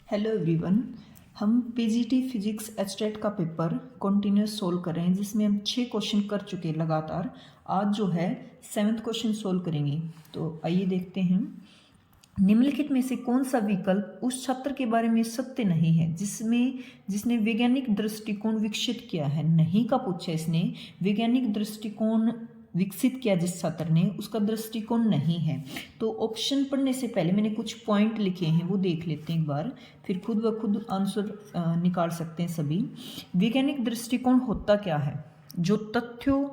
Hello everyone. हम PGT physics HTET का paper continuous solve कर रहे हैं, जिसमें हम 6 क्वेश्चन कर चुके हैं लगातार। आज जो है 7th क्वेश्चन सोल्व करेंगे। तो आइए देखते हैं। निम्नलिखित में से कौन सा विकल्प उस छात्र के बारे में सत्य नहीं है जिसने वैज्ञानिक दृष्टिकोण विकसित किया है। नहीं का पूछा इसने, वैज्ञानिक दृष्टिकोण विकसित किया जिस छात्र ने, उसका दृष्टिकोण नहीं है। तो ऑप्शन पढ़ने से पहले मैंने कुछ पॉइंट लिखे हैं, वो देख लेते हैं एक बार, फिर खुद ब खुद आंसर निकाल सकते हैं सभी। वैज्ञानिक दृष्टिकोण होता क्या है? जो तथ्यों,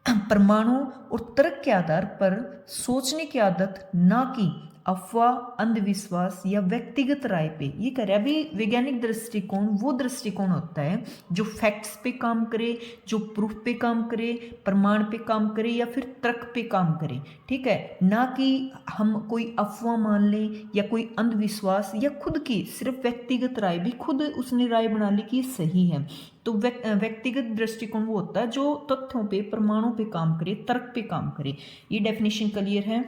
प्रमाणों और तर्क के आधार पर सोचने की आदत, ना कि अफवाह, अंधविश्वास या व्यक्तिगत राय पे। ये कह रहा है अभी वैज्ञानिक दृष्टिकोण वो दृष्टिकोण होता है जो फैक्ट्स पे काम करे, जो प्रूफ पे काम करे, प्रमाण पे काम करे या फिर तर्क पे काम करे। ठीक है, ना कि हम कोई अफवाह मान लें या कोई अंधविश्वास या खुद की सिर्फ व्यक्तिगत राय, भी खुद उसने राय बना ली कि सही है। तो व्यक्तिगत दृष्टिकोण वो होता है जो तथ्यों पे, प्रमाणों पे काम करे, तर्क पे काम करे। ये डेफिनेशन क्लियर है।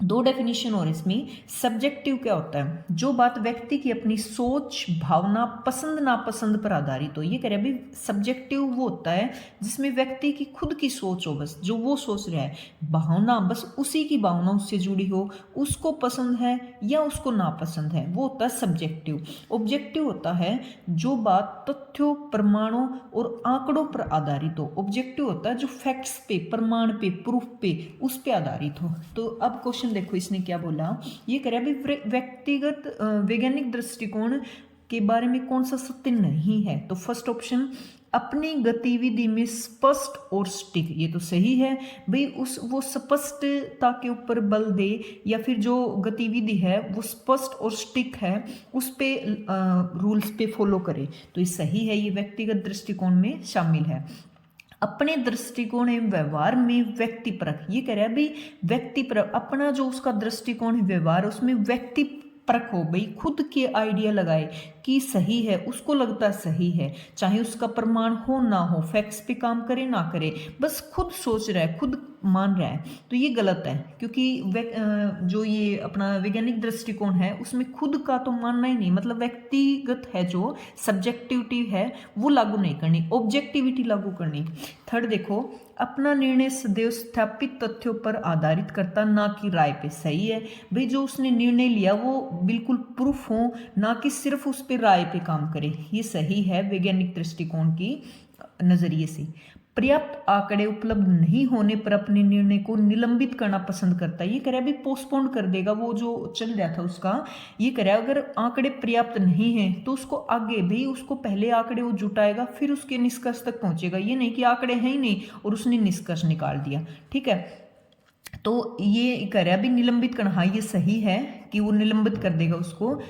दो डेफिनेशन और इसमें। सब्जेक्टिव क्या होता है? जो बात व्यक्ति की अपनी सोच, भावना, पसंद नापसंद पर आधारित हो। ये कह रहे हैं सब्जेक्टिव वो होता है जिसमें व्यक्ति की खुद की सोच हो, बस जो वो सोच रहा है, भावना बस उसी की भावना उससे जुड़ी हो, उसको पसंद है या उसको नापसंद है, वो होता है सब्जेक्टिव। ऑब्जेक्टिव होता है जो बात तथ्यों, प्रमाणों और आंकड़ों पर आधारित हो। ऑब्जेक्टिव होता है जो फैक्ट्स पे, प्रमाण पे, प्रूफ पे, उस पे आधारित हो। तो अब क्वेश्चन देखो, इसने क्या बोला। ये कह रहा है व्यक्तिगत वैज्ञानिक दृष्टिकोण के बारे में कौन सा सत्य नहीं है। तो फर्स्ट ऑप्शन, अपनी गतिविधि में स्पष्ट और स्टिक। ये तो सही है भाई, वो स्पष्टता के ऊपर बल दे, या फिर जो गतिविधि है वो स्पष्ट और स्टिक है, उस पे रूल्स पे फॉलो करे। तो ये सही है, ये व्यक्तिगत दृष्टिकोण में शामिल है। अपने दृष्टिकोण एवं व्यवहार में व्यक्तिपरक। ये कह रहा है भाई व्यक्तिपरक, अपना जो उसका दृष्टिकोण है, व्यवहार, उसमें व्यक्तिपरक हो, भाई खुद के आइडिया लगाए कि सही है, उसको लगता है सही है, चाहे उसका प्रमाण हो ना हो, फैक्ट्स पे काम करे ना करे, बस खुद सोच रहा है, खुद मान रहा है। तो ये गलत है, क्योंकि जो ये अपना वैज्ञानिक दृष्टिकोण है उसमें खुद का तो मानना ही नहीं, मतलब व्यक्तिगत है, जो सब्जेक्टिविटी है वो लागू नहीं करनी, ऑब्जेक्टिविटी लागू करनी। थर्ड देखो, अपना निर्णय सदैव स्थापित तथ्यों पर आधारित करता, ना कि राय पे। सही है भाई, जो उसने निर्णय लिया वो बिल्कुल प्रूफ हो, ना कि सिर्फ उस पर राय पे काम करे। ये सही है वैज्ञानिक दृष्टिकोण की नजरिए से। पर्याप्त आंकड़े उपलब्ध नहीं होने पर अपने निर्णय को निलंबित करना पसंद करता है। ये कह रहा है भी पोस्टपोन कर देगा, वो जो चल रहा था उसका। ये कह रहा है अगर आंकड़े पर्याप्त नहीं है तो उसको आगे भी, उसको पहले आंकड़े वो जुटाएगा, फिर उसके निष्कर्ष तक पहुंचेगा। ये नहीं कि आंकड़े हैं ही नहीं और उसने निष्कर्ष निकाल दिया। ठीक है, तो ये कह रहा है भी निलंबित करना। हाँ, ये सही है कि वो निलंबित कर देगा उसको।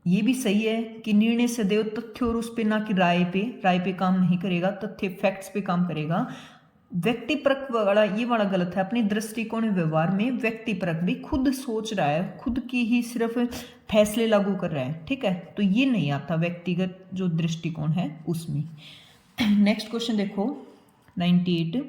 ये भी सही है कि निर्णय सदैव तथ्य और उस पे, ना कि राय पे काम नहीं करेगा, तथ्य फैक्ट्स पे काम करेगा। व्यक्तिपरक वाला, ये वाला गलत है। अपने दृष्टिकोण व्यवहार में व्यक्तिपरक, भी खुद सोच रहा है, खुद की ही सिर्फ फैसले लागू कर रहा है। ठीक है, तो ये नहीं आता व्यक्तिगत जो दृष्टिकोण है उसमें। नेक्स्ट क्वेश्चन देखो 98।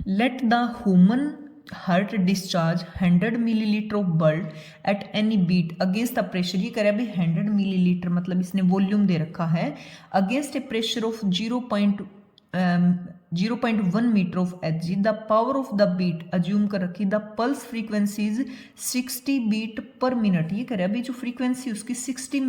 Let the human heart discharge 100 millilitre of blood at any beat against the pressure. ये कह रहा है भाई 100 मिलीलीटर, मतलब इसने वॉल्यूम दे रखा है, against a pressure of 0.1 metre of H. The power of the beat assume कर रखी, the pulse frequency is 60 beat per minute. ये कह रहा है भाई जो फ्रीक्वेंसी उसकी 60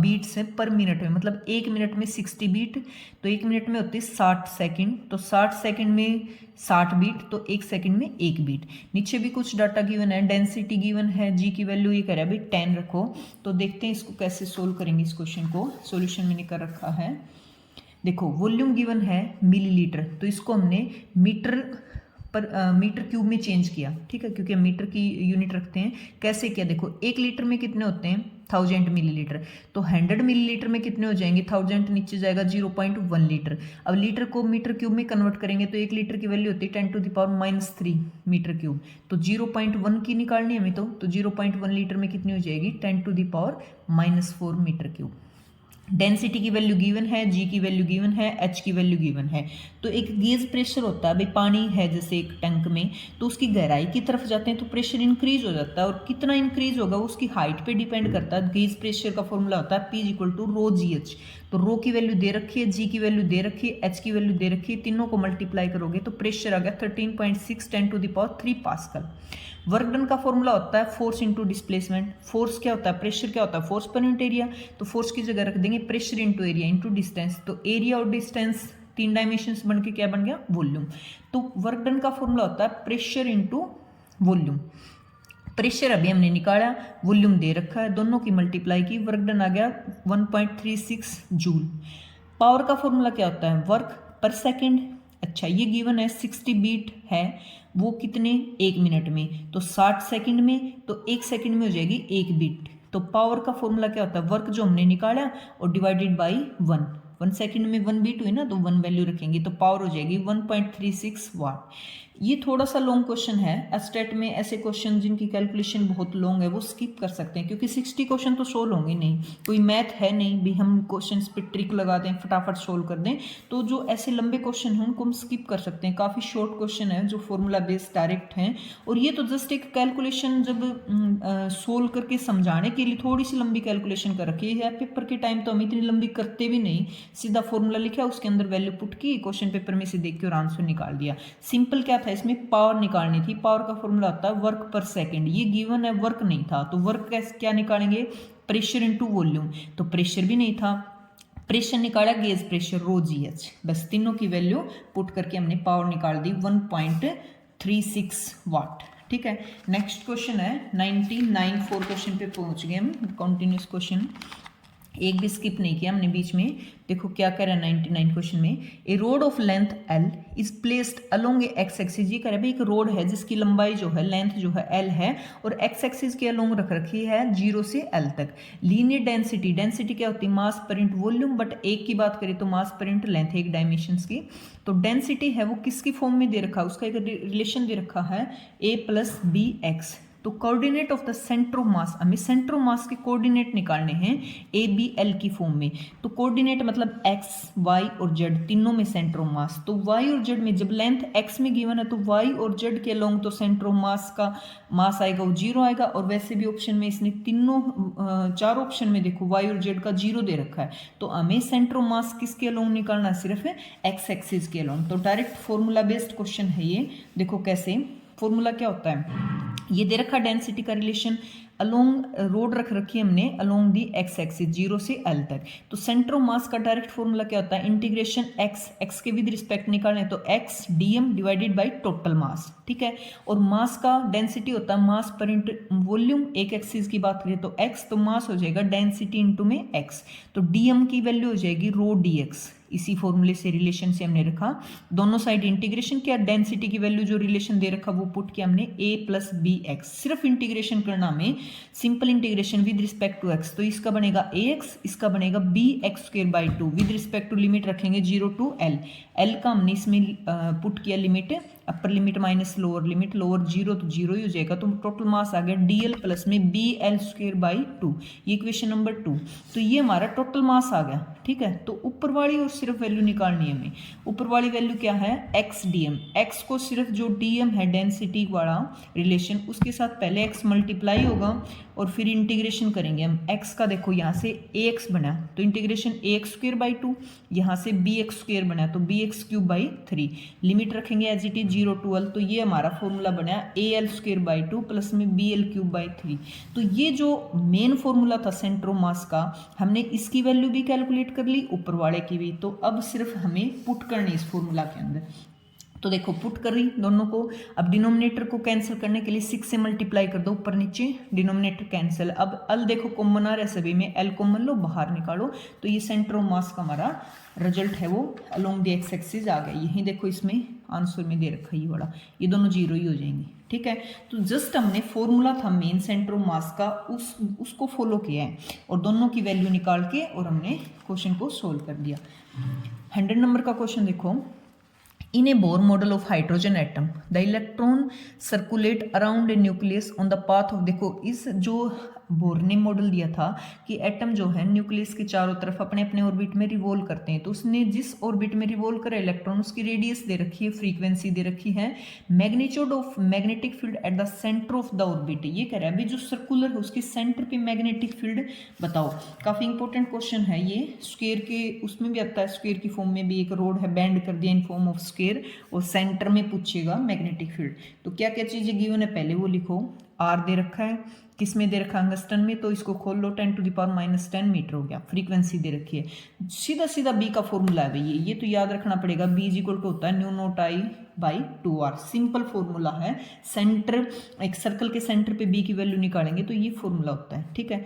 बीट्स है पर मिनट में, मतलब 1 मिनट में 60 बीट, तो 1 मिनट में होती है 60 सेकंड, तो 60 सेकंड में 60 बीट, तो 1 सेकंड में 1 बीट। नीचे भी कुछ डाटा गिवन है, डेंसिटी गिवन है, जी की वैल्यू ये कह रहा है भाई 10 रखो। तो देखते हैं इसको कैसे सोल्व करेंगे। इस क्वेश्चन को सॉल्यूशन मैंने कर रखा है। देखो वॉल्यूम गिवन है मिलीलीटर, तो इसको हमने मीटर क्यूब में चेंज किया। ठीक है, क्योंकि हम मीटर की यूनिट रखते हैं। कैसे किया देखो, 1 लीटर में कितने होते हैं 1000 मिलीलीटर, तो 100 मिलीलीटर में कितने हो जाएंगे, 1000 नीचे जाएगा 0.1 लीटर। अब लीटर को मीटर क्यूब में कन्वर्ट करेंगे तो 1 लीटर की वैल्यू होती है 10⁻³ मीटर क्यूब, तो 0.1 की निकालनी है हमें, तो 0.1 लीटर में कितनी हो जाएगी 10⁻⁴ मीटर क्यूब। डेंसिटी की वैल्यू गिवन है, जी की वैल्यू गिवन है, एच की वैल्यू गिवन है। तो एक गेज प्रेशर होता है, भाई पानी है जैसे एक टैंक में, तो उसकी गहराई की तरफ जाते हैं तो प्रेशर इंक्रीज हो जाता है, और कितना इंक्रीज होगा वो उसकी हाइट पे डिपेंड करता है। गेज प्रेशर का फॉर्मूला होता है P = रो जी एच। तो रो की वैल्यू दे रखी है, जी की वैल्यू दे रखी है, एच की वैल्यू दे रखी है, तीनों को मल्टीप्लाई करोगे तो प्रेशर आ गया 13.6 10⁻³ पास्कल। वर्क डन का फॉर्मूला होता है फोर्स इंटू डिस्प्लेसमेंट। फोर्स क्या होता है, प्रेशर क्या होता है, फोर्स पर यूनिट एरिया। तो फोर्स की जगह रख देंगे pressure into area into distance. तो एरिया और डिस्टेंस तीन डायमेंशंस बन के क्या बन गया, वॉल्यूम। तो वर्क डन का फॉर्मूला होता है प्रेशर इंटू वॉल्यूम। प्रेशर अभी हमने निकाला, वॉल्यूम दे रखा है, दोनों की मल्टीप्लाई की, वर्क डन आ गया 1.36 जूल। पावर का फॉर्मूला क्या होता है, वर्क पर सेकेंड। अच्छा ये गिवन है 60 बीट है, वो कितने, 1 मिनट में, तो 60 सेकंड में, तो 1 सेकंड में हो जाएगी 1 बीट। तो पावर का फॉर्मूला क्या होता है, वर्क जो हमने निकाला और डिवाइडेड बाई 1 सेकंड में 1 बीट हुई ना, तो 1 वैल्यू रखेंगे तो पावर हो जाएगी 1.36 वाट। ये थोड़ा सा लॉन्ग क्वेश्चन है, एस्टेट में ऐसे क्वेश्चन जिनकी कैलकुलेशन बहुत लॉन्ग है वो स्किप कर सकते हैं, क्योंकि 60 क्वेश्चन तो सोल्व होंगे नहीं, कोई मैथ है नहीं भी हम क्वेश्चन पे ट्रिक लगा दें फटाफट सोल्व कर दें। तो जो ऐसे लंबे क्वेश्चन हैं उनको हम स्किप कर सकते हैं, काफ़ी शॉर्ट क्वेश्चन है जो फॉर्मूला बेस्ड डायरेक्ट हैं। और ये तो जस्ट एक कैलकुलेशन जब सोल्व करके समझाने के लिए थोड़ी सी लंबी कैलकुलेशन कर रखी है, पेपर के टाइम तो हम इतनी लंबी करते भी नहीं, सीधा फॉर्मूला लिखा उसके अंदर वैल्यू पुट की, क्वेश्चन पेपर में से देख के और आंसर निकाल दिया। सिंपल क्या था, इसमें पावर निकालनी थी। पावर का फॉर्मूला होता है वर्क पर सेकंड, ये गिवन है, वर्क नहीं था तो वर्क कैसे क्या निकालेंगे, प्रेशर इनटू वॉल्यूम, तो प्रेशर भी नहीं था, प्रेशर निकाला गेज प्रेशर रो जी एच, बस तीनों की वैल्यू पुट करके हमने पावर निकाल दी 1.36 वाट। ठीक है, नेक्स्ट क्वेश्चन है 99 4 क्वेश्चन पे पहुंच गए हम, कंटिन्यूस क्वेश्चन, एक भी स्किप नहीं किया हमने बीच में। देखो क्या कह रहा है 99 क्वेश्चन में, a rod of length L is placed along a X axis. ये कह रहा है भाई एक रोड है जिसकी लंबाई जो है, लेंथ जो है L है, और एक्स एक्सिस के अलोंग रख रखी है 0 से L तक। लीनियर डेंसिटी, डेंसिटी क्या होती है, मास पर यूनिट वॉल्यूम, बट एक की बात करें तो मास पर यूनिट लेंथ, एक डायमेंशंस की। तो डेंसिटी है वो किसकी फॉर्म में दे रखा है, उसका एक रिलेशन दे रखा है A + BX। तो coordinate of the centre of mass, हमें सेंटर ऑफ मास के कोऑर्डिनेट निकालने हैं ABL की फॉर्म में। तो कोऑर्डिनेट मतलब x, y और z तीनों में सेंटर ऑफ मास। तो y और z में जब लेंथ x में गिवन है तो y और z के अलोंग तो सेंटर ऑफ मास का मास आएगा वो 0 आएगा। और वैसे भी ऑप्शन में इसने तीनों चार ऑप्शन में देखो y और z का 0 दे रखा है, तो हमें सेंटर ऑफ मास किसके अलोंग निकालना है, सिर्फ x एक्सिस के अलोंग। तो डायरेक्ट फॉर्मूला बेस्ड क्वेश्चन है ये। देखो कैसे फॉर्मूला क्या होता है, ये दे रखा डेंसिटी का रिलेशन, अलोंग रोड रख रखी है हमने अलोंग दी एक्स एक्सिस 0 से L तक। तो सेंटर ऑफ मास का डायरेक्ट फॉर्मूला क्या होता है, इंटीग्रेशन x के विद रिस्पेक्ट निकालने तो x dm divided by total mass. ठीक है, और मास का डेंसिटी होता है मास पर इंटू वॉल्यूम, एक एक्सिस की बात करें तो x, तो मास हो जाएगा डेंसिटी इंटू में x, तो dm की वैल्यू हो जाएगी रो dx। इसी फॉर्मूले से रिलेशन से हमने रखा, दोनों साइड इंटीग्रेशन किया, डेंसिटी की वैल्यू जो रिलेशन दे रखा वो पुट किया हमने A + BX। सिर्फ इंटीग्रेशन करना में, simple integration with respect to x, तो इसका बनेगा AX, इसका बनेगा BX²/2। With respect to limit रखेंगे 0 to L, L का हमने इसमें पुट किया limit, upper limit minus lower limit, lower 0 तो 0 ही हो जाएगा, तो टोटल मास आ गया DL प्लस में BL²/2। ये इक्वेशन नंबर 2। तो ये हमारा टोटल मास आ गया। ठीक है, तो ऊपर वाली और सिर्फ वैल्यू निकालनी है हमें। ऊपर वाली वैल्यू क्या है, x dm, x को सिर्फ जो dm है डेंसिटी वाला रिलेशन, उसके साथ पहले x मल्टीप्लाई होगा और फिर इंटीग्रेशन करेंगे हम। x का देखो यहाँ से ax बना तो इंटीग्रेशन ax²/2, यहाँ से bx² बना तो bx³ 3, लिमिट रखेंगे as it is 0 to L। तो ये हमारा फॉर्मूला बना AL²/2 प्लस में BL³ 3। तो ये जो मेन फॉर्मूला था सेंटर ऑफ मास का, हमने इसकी वैल्यू भी कैलकुलेट कर ली, ऊपर वाले की भी। तो अब सिर्फ हमें पुट करनी इस फॉर्मूला के अंदर। तो देखो पुट कर रही दोनों को, अब डिनोमिनेटर को कैंसिल करने के लिए 6 से मल्टीप्लाई कर दो, ऊपर नीचे डिनोमिनेटर कैंसिल। अब L देखो कॉमन आ रहा है सभी में, L कॉमन लो बाहर निकालो, तो ये सेंटर ऑफ मास का हमारा रिजल्ट है वो अलोंग द एक्स एक्सिस आ गया। यही देखो इसमें आंसर में दे रखा है ये वाला, ये दोनों 0 ही हो जाएंगे। ठीक है, तो जस्ट हमने फॉर्मूला था मेन सेंटर ऑफ मास का, उसको फॉलो किया है और दोनों की वैल्यू निकाल के और हमने क्वेश्चन को सोल्व कर दिया। 100 नंबर का क्वेश्चन देखो, In a Bohr model of hydrogen atom, the electron circulate around a nucleus on the path of, देखो इस जो बोर ने मॉडल दिया था कि एटम जो है न्यूक्लियस के चारों तरफ अपने अपने ऑर्बिट में रिवॉल्व करते हैं, तो उसने जिस ऑर्बिट में रिवॉल्व करे इलेक्ट्रॉन उसकी रेडियस दे रखी है, फ्रीक्वेंसी दे रखी है, magnitude of magnetic field at the centre of the orbit, ये कह रहा है अभी जो सर्कुलर है उसके सेंटर पे मैग्नेटिक फील्ड बताओ। काफी इंपॉर्टेंट क्वेश्चन है ये, स्क्वायर के उसमें भी आता है, स्क्वायर की फॉर्म में भी एक रोड है बैंड कर दिया इन फॉर्म ऑफ स्क्वायर और सेंटर में पूछेगा मैग्नेटिक फील्ड। तो क्या क्या चीजें गिवन है पहले वो लिखो, आर दे रखा है, किस में दे रखा है अंगस्टन में, तो इसको खोल लो 10⁻⁻10 मीटर हो गया, फ्रीक्वेंसी दे रखी है, सीधा सीधा बी का फॉर्मूला है भैया, ये तो याद रखना पड़ेगा, बी इज इक्वल टू होता है new note I by 2r, simple formula है, सेंटर एक सर्कल के सेंटर पे बी की वैल्यू निकालेंगे तो ये फॉर्मूला होता है, ठीक है।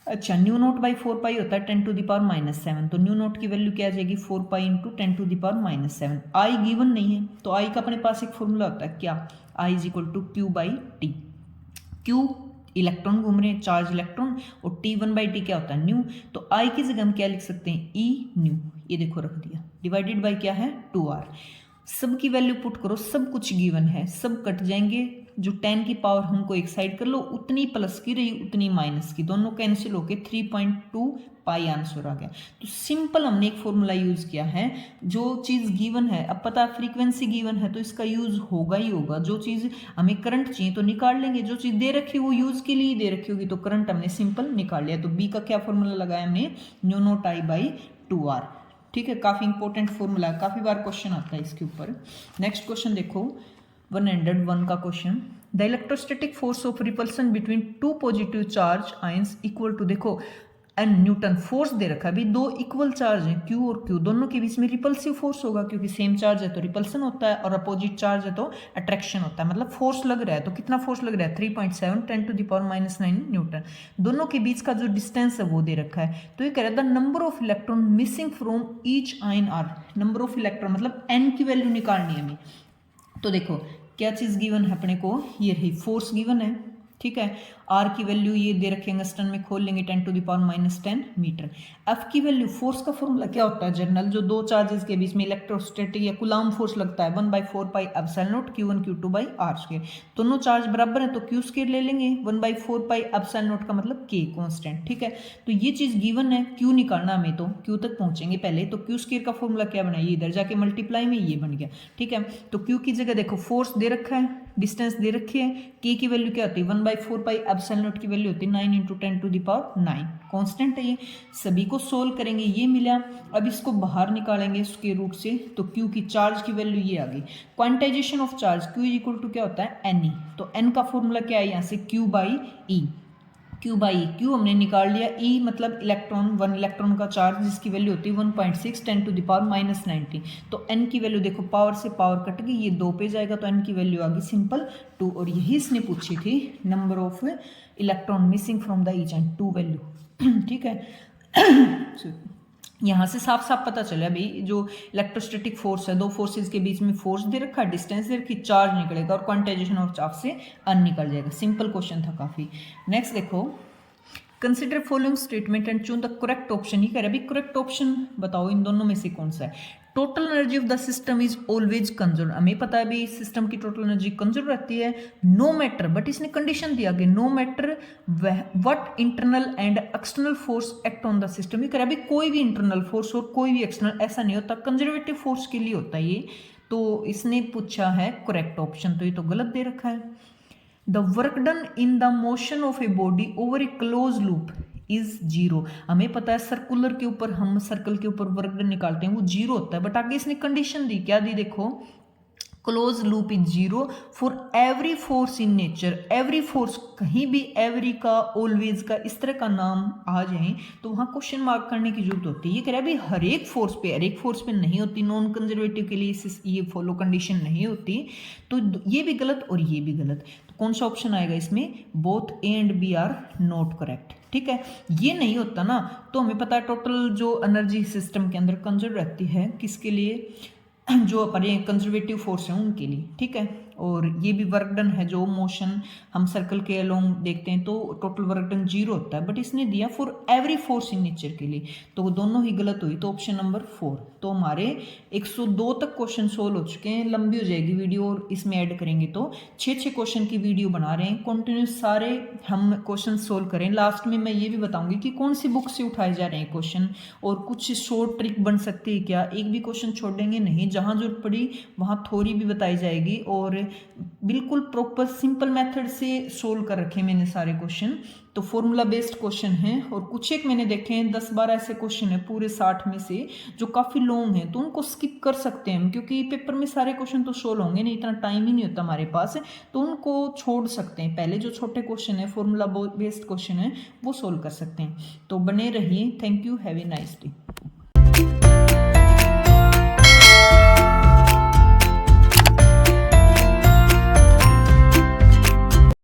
अच्छा न्यू नोट बाई 4 पाई होता है 10⁻⁻7, तो न्यू नोट की वैल्यू क्या आ जाएगी 4 पाई इंटू 10⁻�7, आई गिवन नहीं है तो आई का अपने पास एक फॉर्मूला होता है क्या, I is equal to Q by T, Q electron घूम रहे हैं, चार्ज इलेक्ट्रॉन, और टी 1/t क्या होता है न्यू, तो आई की जगह हम क्या लिख सकते हैं ई न्यू, ये देखो रख दिया, डिवाइडेड बाई क्या है 2r, सब की वैल्यू पुट करो, सब कुछ गिवन है, सब कट जाएंगे, जो 10 की पावर हमको एक साइड कर लो, उतनी प्लस की रही उतनी माइनस की, दोनों कैंसिल होके 3.2 पाई आंसर आ गया। तो सिंपल हमने एक फॉर्मूला यूज किया है, जो चीज गिवन है, अब पता है फ्रीक्वेंसी गिवन है तो इसका यूज होगा ही होगा, जो चीज हमें करंट चाहिए तो निकाल लेंगे, जो चीज दे रखी वो यूज के लिए दे रखी होगी तो करंट हमने सिंपल निकाल लिया। तो बी का क्या फॉर्मूला लगाया हमने, new note I by 2r, ठीक है, काफी इंपॉर्टेंट फॉर्मूला है, काफी बार क्वेश्चन आता है इसके ऊपर। नेक्स्ट क्वेश्चन देखो 101 का question, the electrostatic force of repulsion between two positive charge ions equal to, देखो एन न्यूटन फोर्स दे रखा है, अभी दो इक्वल चार्ज हैं Q और Q, दोनों के बीच में रिपल्सिव फोर्स होगा क्योंकि सेम चार्ज है तो रिपल्सन होता है और अपोजिट चार्ज है तो अट्रैक्शन होता है, मतलब फोर्स लग रहा है, तो कितना फोर्स लग रहा है 3.7 10⁻⁹ न्यूटन, दोनों के बीच का जो डिस्टेंस है वो दे रखा है। तो ये कह रहा है the number of electron missing from each ion are, number of electron मतलब n की वैल्यू निकालनी है हमें। तो देखो क्या चीज गिवन है अपने को, ये रही फोर्स गिवन है, ठीक है, आर की वैल्यू ये दे रखेंगे, अंगस्टन में खोल लेंगे 10⁻⁻10 मीटर। एफ की वैल्यू, फोर्स का फॉर्मूला क्या होता है जनरल, जो दो चार्जेस के बीच में इलेक्ट्रोस्टैटिक या कूलाम फोर्स लगता है 1/4 pi epsilon naught Q1 Q2 by r square, दोनों चार्ज बराबर है तो Q स्क्वायर ले लेंगे, 1/4 पाई एप्सिलॉन नॉट का मतलब K कांस्टेंट, ठीक है। तो ये चीज गिवन है, Q निकालना हमें, तो Q तक पहुंचेंगे पहले, तो Q स्क्वायर का फॉर्मूला क्या बना, ये इधर जाके मल्टीप्लाई में ये बन गया, ठीक है। तो Q की जगह देखो फोर्स दे रखा है, डिस्टेंस दे रखी है, K की वैल्यू क्या होती है 1/4 पाई एप्सिलॉन नॉट की वैल्यू होती है 9 × 10⁹, कांस्टेंट है ये, सभी को सोल्व करेंगे ये मिला। अब इसको बाहर निकालेंगे स्क्वायर रूट से, तो Q की चार्ज की वैल्यू ये आ गई, quantization of charge Q equal to क्या होता है Ne, तो N का फॉर्मूला क्या है यहाँ से Q by E, Q by Q हमने निकाल लिया, E मतलब इलेक्ट्रॉन, 1 इलेक्ट्रॉन का चार्ज जिसकी वैल्यू होती है 1.6 10⁻⁻90, तो N की वैल्यू देखो पावर से पावर कट गई, ये 2 पे जाएगा तो N की वैल्यू आ गई सिंपल 2, और यही इसने पूछी थी number of electron missing from the each and 2 value, ठीक है। यहाँ से साफ साफ पता चला भाई जो इलेक्ट्रोस्टैटिक फोर्स है, दो फोर्सेस के बीच में फोर्स दे रखा है, डिस्टेंस दे रखी, चार्ज निकलेगा और क्वांटाइजेशन ऑफ चार्ज से अन निकल जाएगा, सिंपल क्वेश्चन था काफी। नेक्स्ट देखो, consider following statement and choose the correct option, ये कह रहा है भाई करेक्ट ऑप्शन बताओ इन दोनों में से कौन सा है। Total energy of the system is always conserve, हमें पता है भाई सिस्टम की टोटल एनर्जी कंजर्व रहती है, नो मैटर, बट इसने कंडीशन दिया कि no matter what internal and external force act on the system, ये कह रहा है भाई कोई भी इंटरनल फोर्स और कोई भी एक्सटर्नल ऐसा नहीं होता, कंजर्वेटिव फोर्स के लिए होता है ये, तो इसने पूछा है करेक्ट ऑप्शन, तो ये तो गलत दे रखा है। The work done in the motion of a body over A close loop is 0, हमें पता है सर्कुलर के ऊपर, हम सर्कल के ऊपर वर्क डन निकालते हैं वो 0 होता है, बट आगे इसने कंडीशन दी, क्या दी देखो, close loop is 0 for every force in nature, every force, कहीं भी एवरी का, ऑलवेज का, इस तरह का नाम आ जाए तो वहां क्वेश्चन मार्क करने की जरूरत होती है। ये कह रहा है भाई हर एक फोर्स पे नहीं होती, नॉन कंजर्वेटिव के लिए ये फॉलो कंडीशन नहीं होती, तो ये भी गलत और ये भी गलत, तो कौन सा ऑप्शन आएगा इसमें, both A and B are not correct, ठीक है। ये नहीं होता ना, तो हमें पता है टोटल जो एनर्जी सिस्टम के अंदर कंजर्व रहती है किसके लिए, जो अपने कंजर्वेटिव फोर्स है उनके लिए, ठीक है। और ये भी वर्क डन है, जो मोशन हम सर्कल के अलोंग देखते हैं तो टोटल वर्क डन 0 होता है, बट इसने दिया for every force in nature के लिए, तो दोनों ही गलत हुई, तो ऑप्शन नंबर 4। तो हमारे 102 तक क्वेश्चन सोल्व हो चुके हैं, लंबी हो जाएगी वीडियो और इसमें ऐड करेंगे तो 6 क्वेश्चन की वीडियो बना रहे हैं, कंटिन्यूस सारे हम क्वेश्चन सोल्व करें। लास्ट में मैं ये भी बताऊंगी कि कौन सी बुक से उठाए जा रहे हैं क्वेश्चन, और कुछ शॉर्ट ट्रिक बन सकती है क्या, एक भी क्वेश्चन छोड़ेंगे नहीं, जहां जरूरत पड़ी वहां थ्योरी भी बताई जाएगी, और बिल्कुल प्रॉपर सिंपल मेथड से सोल्व कर रखे मैंने सारे क्वेश्चन। तो फॉर्मूला बेस्ड क्वेश्चन हैं, और कुछ एक मैंने देखे हैं 10-12 ऐसे क्वेश्चन हैं पूरे 60 में से जो काफ़ी लॉन्ग हैं, तो उनको स्किप कर सकते हैं हम, क्योंकि पेपर में सारे क्वेश्चन तो सोल्व होंगे नहीं, इतना टाइम ही नहीं होता हमारे पास, तो उनको छोड़ सकते हैं। पहले जो छोटे क्वेश्चन है फॉर्मूला बेस्ड क्वेश्चन है वो सोल्व कर सकते हैं। तो बने रहिए। Thank you, have a nice day.